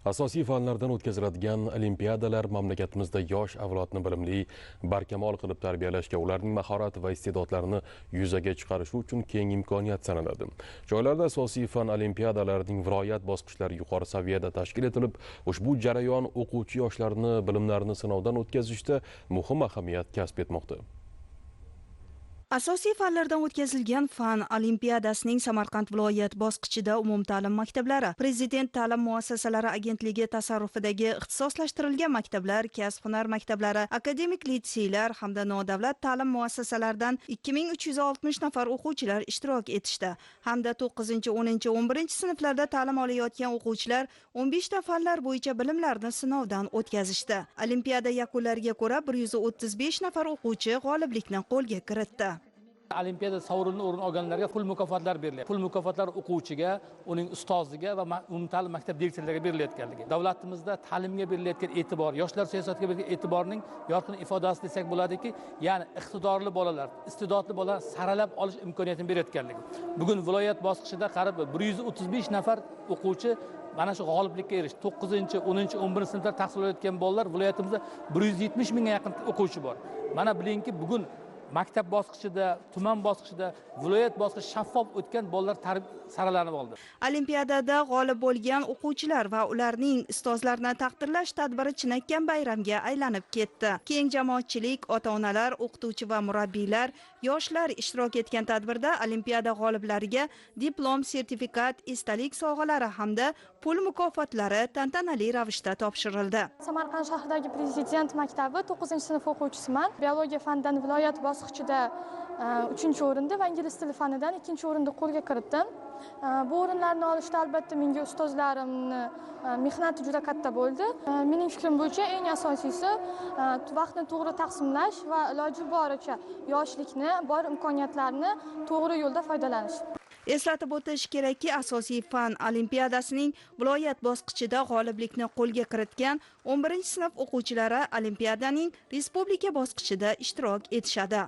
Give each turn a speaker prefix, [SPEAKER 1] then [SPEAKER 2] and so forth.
[SPEAKER 1] Asosiy fanlardan o'tkaziladigan olimpiadalar mamlakatimizda yosh avlodni bilimli, barkamol qilib tarbiyalashga, ularning mahorat va iste'dodlarini yuzaga chiqarishi uchun keng imkoniyat sanaladi. Joylarda asosiy fan olimpiadalarining viloyat bosqichlari yuqori saviyada tashkil etilib, ushbu jarayon o'quvchi yoshlarni bilimlarini sinovdan o'tkazishda muhim ahamiyat kasb etmoqda.
[SPEAKER 2] Asosiy fanlardan o'tkazilgan fan olimpiadasining Samarqand viloyat bosqichida umumta'lim maktablari, Prezident ta'lim muassasalari agentligi tasarrufidagi ixtisoslashtirilgan maktablar, kasb-hunar maktablari, akademik litseylar hamda nodavlat ta'lim muassasalaridan 2360 nafar o'quvchilar ishtirok etishdi. Hamda 9, 10, 11 sinflarda ta'lim olayotgan o'quvchilar 15 ta fanlar bo'yicha bilimlarini sinovdan o'tkazishdi. Olimpiada yakunlariga ko'ra 135 nafar o'quvchi g'oliblikni qo'lga kiritdi.
[SPEAKER 3] Olimpiada sovrinli o'rin olganlarga pul mukofotlar beriladi. Pul mukofotlar o'quvchiga, uning ustoziga va umumta'lim maktab direktorlariga berilayotganligi. Davlatimizda ta'limga berilayotgan e'tibor, yoshlar siyosatiga berilgan e'tiborning yorqin ifodasi desak bo'ladiki, ya'ni iqtidorli bolalar, iste'dodli bolalar saralab olish imkoniyatini berayotganligi. Bugun viloyat bosqichida qarib 135 nafar o'quvchi mana shu g'oliblikka erishdi. 9, 10, 11 sinflar tahsil olayotgan bolalar viloyatimizda 170 mingga yaqin o'quvchi bor. Mana bilingki, bugun maktab bosqichida, tuman bosqichida, viloyat bosqichi shaffof o'tgan bolalar saralanib oldi.
[SPEAKER 2] Olimpiadada g'olib bo'lgan o'quvchilar va ularning ustozlarini taqdirlash tadbiri chinakam bayramga aylanib ketdi. Keng jamoatchilik, ota-onalar, o'qituvchi va murabbiylar, yoshlar ishtirok etgan tadbirda olimpiada g'oliblariga diplom, sertifikat, esdalik sovg'alari hamda pul mukofotlari tantanali ravishda topshirildi.
[SPEAKER 4] Samarqand shahridagi Prezident maktabi 9-sinf o'quvchisiman. Biologiya fanidan viloyat bosqichida 3-o'rinda va ingliz tili fanidan 2-o'rinda qo'lga kiritdim. Bu o'rinlarni olishda albatta menga ustozlarimni mehnati juda katta bo'ldi. Mening fikrim bo'yicha eng asosiysi vaqtni to'g'ri taqsimlash va iloji boricha yoshlikni, bor imkoniyatlarni to'g'ri yo'lda foydalanish.
[SPEAKER 2] Eslatib o'tish kerakki, asosiy fan olimpiadasining viloyat bosqichida g'oliblikni qo'lga kiritgan 11 sinf o'quvchilari olimpiadaning respublika bosqichida ishtirok etishadi.